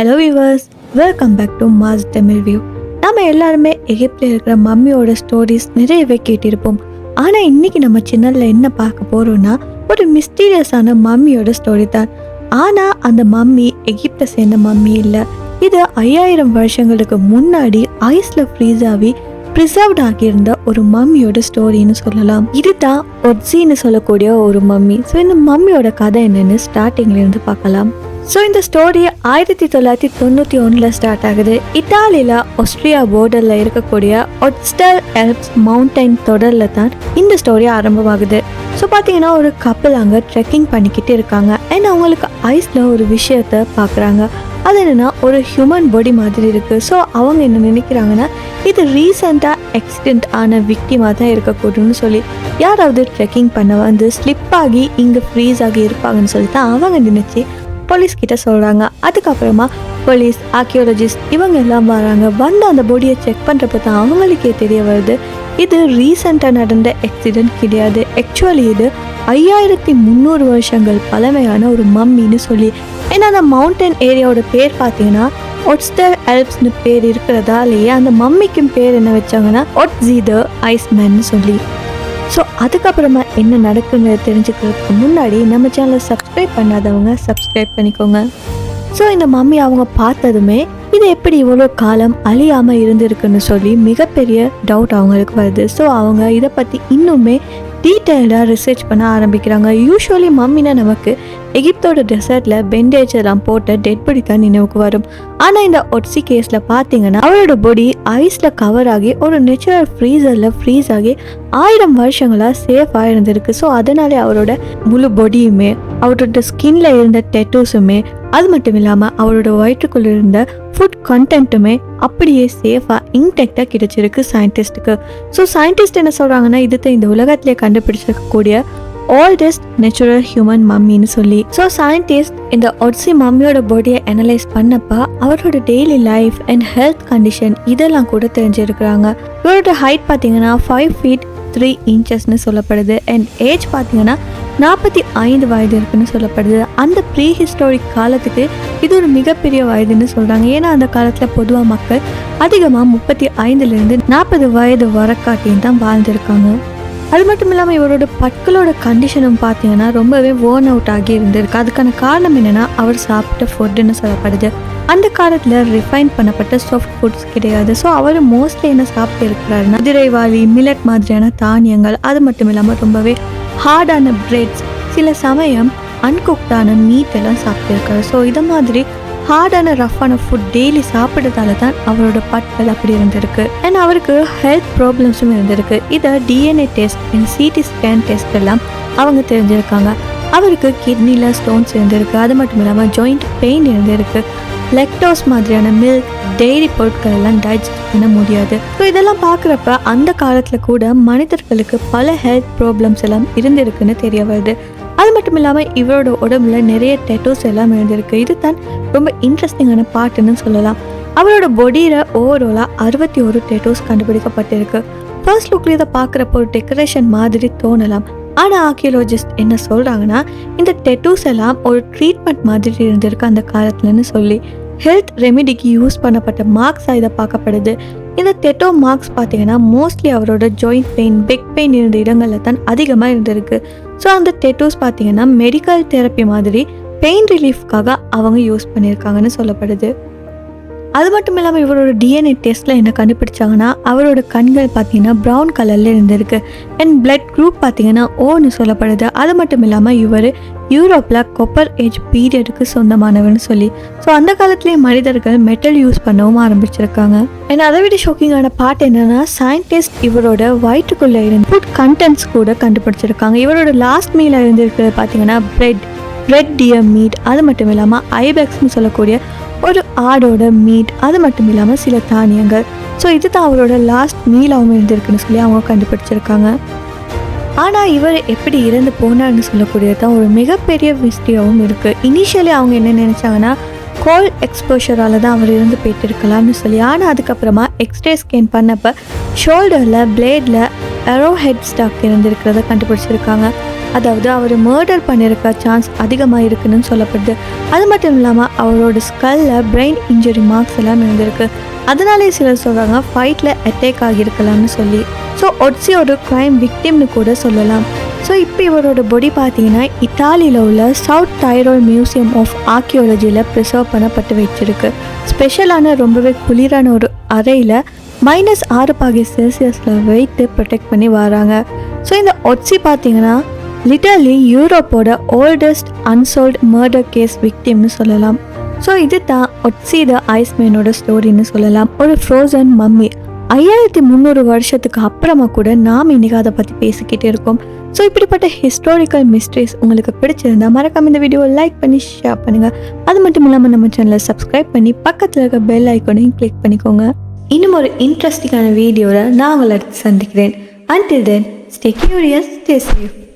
Hello viewers, welcome back to mass Tamil view. நம்ம எல்லாருமே எகிப்தில் இருக்கிற மம்மியோட ஸ்டோரிஸ் நிறையவே கேட்டிருப்போம். ஆனால் இன்னைக்கு நம்ம சேனலில் என்ன பார்க்க போகிறோம்னா ஒரு மிஸ்டீரியஸான மம்மியோட ஸ்டோரி தான். ஆனால் அந்த மம்மி எகிப்தை சேர்ந்த மம்மி இல்லை. இது 5000 வருஷங்களுக்கு முன்னாடி ஐஸில் ஃப்ரீஸ் ஆகி ப்ரிசர்வ்ட் ஆகியிருந்த ஒரு மம்மியோட ஸ்டோரின்னு சொல்லலாம். இதுதான் ஒட்ஸின்னு சொல்லக்கூடிய ஒரு மம்மி. ஸோ இந்த மம்மியோட கதை என்னன்னு ஸ்டார்டிங்லேருந்து பார்க்கலாம். ஸோ இந்த ஸ்டோரி 1991 ஸ்டார்ட் ஆகுது. இட்டாலியில் ஆஸ்திரியா போர்டரில் இருக்கக்கூடிய ஒட்ஸ்டர் ஆல்ப்ஸ் மவுண்டைன் தொடரில் தான் இந்த ஸ்டோரி ஆரம்பமாகுது. ஸோ பார்த்தீங்கன்னா ஒரு கப்பல் அங்கே ட்ரெக்கிங் பண்ணிக்கிட்டு இருக்காங்க. அண்ட் அவங்களுக்கு ஐஸில் ஒரு விஷயத்த பார்க்குறாங்க. அது என்னென்னா ஒரு ஹியூமன் பாடி மாதிரி இருக்குது. ஸோ அவங்க என்ன நினைக்கிறாங்கன்னா இது ரீசெண்டாக ஆக்சிடென்ட் ஆன விக்டிமாக தான் இருக்கக்கூடும்னு சொல்லி யாராவது ட்ரெக்கிங் பண்ண வந்து ஸ்லிப் ஆகி இங்கே ஃப்ரீஸ் ஆகி இருப்பாங்கன்னு சொல்லி தான் அவங்க நினச்சி போலீஸ் கிட்ட சொல்கிறாங்க. அதுக்கப்புறமா போலீஸ், ஆர்கியோலஜிஸ்ட் இவங்க எல்லாம் வராங்க. வந்து அந்த பாடியை செக் பண்ணுறப்ப தான் அவங்களுக்கே தெரிய வருது இது ரீசெண்டாக நடந்த ஆக்சிடென்ட் கிடையாது. ஆக்சுவலி இது 5300 வருஷங்கள் பழமையான ஒரு மம்மின்னு சொல்லி. ஏன்னா அந்த மவுண்டன் ஏரியாவோட பேர் பார்த்தீங்கன்னா ஒட்ஸ்டர் ஆல்ப்ஸ்னு பேர் இருக்கிறதாலேயே அந்த மம்மிக்கும் பேர் என்ன வச்சாங்கன்னா ஒட்ஸி த ஐஸ்மேன்னு சொல்லி. ஸோ அதுக்கப்புறமா என்ன நடக்குங்கிறத தெரிஞ்சுக்கிறதுக்கு முன்னாடி நம்ம சேனலை சப்ஸ்கிரைப் பண்ணாதவங்க சப்ஸ்கிரைப் பண்ணிக்கோங்க. ஸோ இந்த மம்மி அவங்க பார்த்ததுமே இது எப்படி இவ்வளோ காலம் அழியாமல் இருந்திருக்குன்னு சொல்லி மிகப்பெரிய டவுட் அவங்களுக்கு வருது. ஸோ அவங்க இதை பற்றி இன்னுமே டீட்டெயில்டாக ரிசர்ச் பண்ண ஆரம்பிக்கிறாங்க. யூஸ்வலி மம்மினா நமக்கு எகிப்தோட டெசர்ட்டில் பெண்டேஜ் எல்லாம் போட்ட டெட் பாடி தான் நினைவுக்கு வரும். ஆனால் இந்த ஒட்ஸி கேஸில் பார்த்தீங்கன்னா அவரோட பாடி ஐஸில் கவர் ஆகி ஒரு நேச்சுரல் ஃப்ரீசரில் ஃப்ரீஸ் ஆகி 1000 வருஷங்களாக சேஃபாக இருந்திருக்கு. ஸோ அதனாலே அவரோட முழு பாடியுமே அவரோட ஸ்கின்ல இருந்த டெட்டூஸுமே அது மட்டும் இல்லாமல் அவரோட வயிற்றுக்குள்ள இருந்த ஃபுட் கண்டென்ட்டுமே அப்படியே சேஃபாக இன்டெக்டாக கிடைச்சிருக்கு சயின்டிஸ்ட்டுக்கு. ஸோ சயின்டிஸ்ட் என்ன சொல்கிறாங்கன்னா இது இந்த உலகத்திலே கண்டுபிடிச்சிருக்கக்கூடிய ஓல்டஸ்ட் நேச்சுரல் ஹியூமன் மம்மின்னு சொல்லி. ஸோ சயின்டிஸ்ட் இந்த ஒட்ஸி மம்மியோட பாடியை அனலைஸ் பண்ணப்ப அவரோட daily life and health condition இதெல்லாம் கூட தெரிஞ்சிருக்கிறாங்க. இவரோட ஹைட் பார்த்தீங்கன்னா 5 feet 3 inches சொல்லப்படுது. அண்ட் ஏஜ் பார்த்தீங்கன்னா 45 வயது இருக்குன்னு சொல்லப்படுது. அந்த ப்ரீ ஹிஸ்டாரிக் காலத்துக்கு இது ஒரு மிகப்பெரிய வயதுன்னு சொல்கிறாங்க. ஏன்னா அந்த காலத்தில் பொதுவாக மக்கள் அதிகமாக 35 to 40 வயது வரக்காட்டியும் தான் வாழ்ந்துருக்காங்க. அது மட்டும் இல்லாமல் இவரோட பற்களோட கண்டிஷனும் பார்த்தீங்கன்னா ரொம்பவே ஓர்ன் அவுட் ஆகி இருந்திருக்கு. அதுக்கான காரணம் என்னென்னா அவர் சாப்பிட்ட ஃபுட்டுன்னு சொல்லப்படுது. அந்த காலத்தில் ரிஃபைன் பண்ணப்பட்ட சாஃப்ட் ஃபுட்ஸ் கிடையாது. ஸோ அவர் மோஸ்ட்லி என்ன சாப்பிட்டு இருக்கிறாருன்னா குதிரைவாளி, மில்லட் மாதிரியான தானியங்கள், அது மட்டும் இல்லாமல் ரொம்பவே ஹார்டான பிரெட்ஸ், சில சமயம் அன்குக்டான மீட் எல்லாம் சாப்பிட்டுருக்காரு. ஸோ இதை மாதிரி ஹார்டான ரஃப்பான ஃபுட் டெய்லி சாப்பிட்றதால தான் அவரோட பற்கள் அப்படி இருந்திருக்கு. அண்ட் அவருக்கு ஹெல்த் ப்ராப்ளம்ஸும் இருந்திருக்கு. இதை DNA test and CT scan test எல்லாம் அவங்க தெரிஞ்சிருக்காங்க. அவருக்கு கிட்னியில் ஸ்டோன்ஸ் இருந்திருக்கு. அது மட்டும் இல்லாமல் ஜாயிண்ட் பெயின் இருந்திருக்கு. லெக்டோஸ் மாதிரியான மில்க், டெய்ரி பொருட்கள் எல்லாம் டைஜஸ்ட் பண்ண முடியாது. ஸோ இதெல்லாம் பார்க்குறப்ப அந்த காலத்தில் கூட மனிதர்களுக்கு பல ஹெல்த் ப்ராப்ளம்ஸ் எல்லாம் இருந்திருக்குன்னு தெரிய வருது. அது மட்டும் இல்லாமல் இவரோட உடம்புல நிறைய டெட்டோஸ் எல்லாம் இருந்திருக்கு. இது தான் ரொம்ப இன்ட்ரெஸ்டிங்கான பார்ட்டுன்னு சொல்லலாம். அவரோட பாடியில் ஓவராலாக 61 டெட்டோஸ் கண்டுபிடிக்கப்பட்டிருக்கு. ஃபர்ஸ்ட் லுக்கில் இதை பார்க்குறப்போ ஒரு டெக்கரேஷன் மாதிரி தோணலாம். ஆனால் ஆர்கியோலஜிஸ்ட் என்ன சொல்கிறாங்கன்னா இந்த டெட்டூஸ் எல்லாம் ஒரு ட்ரீட்மெண்ட் மாதிரி இருந்திருக்கு அந்த காலத்துலன்னு சொல்லி. ஹெல்த் ரெமிடிக்கு யூஸ் பண்ணப்பட்ட மார்க்ஸாக இதை பார்க்கப்படுது. இந்த டெட்டோ மார்க்ஸ் பார்த்தீங்கன்னா மோஸ்ட்லி அவரோட ஜாயிண்ட் பெயின், பெக் பெயின் இருந்த இடங்களில் தான் அதிகமாக இருந்திருக்கு. ஸோ அந்த டெட்டோஸ் பார்த்தீங்கன்னா மெடிக்கல் தெரப்பி மாதிரி பெயின் ரிலீஃப்காக அவங்க யூஸ் பண்ணியிருக்காங்கன்னு சொல்லப்படுது. அது மட்டும் இல்லாமல் இவரோட டிஎன்ஏ டெஸ்ட்டில் என்ன கண்டுபிடிச்சாங்கன்னா அவரோட கண்கள் பார்த்தீங்கன்னா ப்ரௌன் கலரில் இருந்திருக்கு. அண்ட் பிளட் குரூப் பார்த்தீங்கன்னா ஓன்னு சொல்லப்படுது. அது மட்டும் இல்லாமல் இவர் யூரோப்பில் கொப்பர் ஏஜ் பீரியடுக்கு சொந்தமானவர்னு சொல்லி. ஸோ அந்த காலத்துலேயே மனிதர்கள் மெட்டல் யூஸ் பண்ணவும் ஆரம்பிச்சிருக்காங்க. அண்ட் அதை விட ஷாக்கிங்கான பார்ட் என்னன்னா சயின்டிஸ்ட் இவரோட வயிற்றுக்குள்ளே இருந்து ஃபுட் கண்டென்ட்ஸ் கூட கண்டுபிடிச்சிருக்காங்க. இவரோட லாஸ்ட் மீலாக இருந்திருக்கிறது பார்த்தீங்கன்னா பிரெட் டியர் மீட், அது மட்டும் இல்லாமல் ஐபெக்ஸ்ன்னு சொல்லக்கூடிய ஒரு ஆடோட மீட், அது மட்டும் இல்லாமல் சில தானியங்கள். ஸோ இது தான் அவரோட லாஸ்ட் மீலாகவும் இருந்திருக்குன்னு சொல்லி அவங்க கண்டுபிடிச்சிருக்காங்க. ஆனால் இவர் எப்படி இறந்து போனார்னு சொல்லக்கூடியது தான் ஒரு மிகப்பெரிய மிஸ்டரியாகவும் இருக்குது. இனிஷியலி அவங்க என்ன நினச்சாங்கன்னா கோல் எக்ஸ்போஷரால் தான் அவர் இருந்து போயிட்டு இருக்கலாம்னு சொல்லி. ஆனால் அதுக்கப்புறமா எக்ஸ்ரே ஸ்கேன் பண்ணப்போ ஷோல்டரில் பிளேடில் எரோ ஹெட் ஸ்டாக் இருந்திருக்கிறத கண்டுபிடிச்சிருக்காங்க. அதாவது அவர் மர்டர் பண்ணியிருக்க சான்ஸ் அதிகமாக இருக்குன்னு சொல்லப்படுது. அது மட்டும் இல்லாமல் அவரோட ஸ்கல்ல பிரெயின் இன்ஜுரி மார்க்ஸ் எல்லாம் இருந்திருக்கு. அதனாலே சிலர் சொல்கிறாங்க ஃபைட்டில் அட்டாக் ஆகியிருக்கலாம்னு சொல்லி. ஸோ ஒட்ஸி ஒரு க்ரைம் விக்டிம்னு கூட சொல்லலாம். ஸோ இப்போ இவரோட பொடி பார்த்தீங்கன்னா இத்தாலியில் உள்ள சவுத் டைரோல் மியூசியம் ஆஃப் ஆர்கியாலஜியில் ப்ரிசர்வ் பண்ணப்பட்டு வச்சிருக்கு. ஸ்பெஷலான ரொம்பவே குளிரான ஒரு அறையில் -6°C வைத்து ப்ரொடெக்ட் பண்ணி வராங்க. ஸோ இந்த ஒட்ஸி பார்த்தீங்கன்னா லிட்டர்லி யூரோப்போட ஓல்டஸ்ட் அன்சால்வ்ட் மர்டர் கேஸ் விக்டிம்னு சொல்லலாம். ஸோ இது தான் ஒட்ஸி த ஐஸ்மேனோட ஸ்டோரின்னு சொல்லலாம். ஒரு ஃப்ரோசன் மம்மி 5300 வருஷத்துக்கு அப்புறமா கூட நாம் இன்னைக்கு அதை பற்றி பேசிக்கிட்டே இருக்கோம். ஸோ இப்படிப்பட்ட ஹிஸ்டாரிக்கல் மிஸ்ட்ரிஸ் உங்களுக்கு பிடிச்சிருந்தா மறக்காம இந்த வீடியோவை லைக் பண்ணி ஷேர் பண்ணுங்கள். அது மட்டும் இல்லாமல் நம்ம சேனலை சப்ஸ்கிரைப் பண்ணி பக்கத்தில் இருக்க பெல் ஐக்கானையும் கிளிக் பண்ணிக்கோங்க. இன்னும் ஒரு இன்ட்ரெஸ்டிங்கான வீடியோவில் நான் உங்களை சந்திக்கிறேன். Until then, stay curious, stay safe.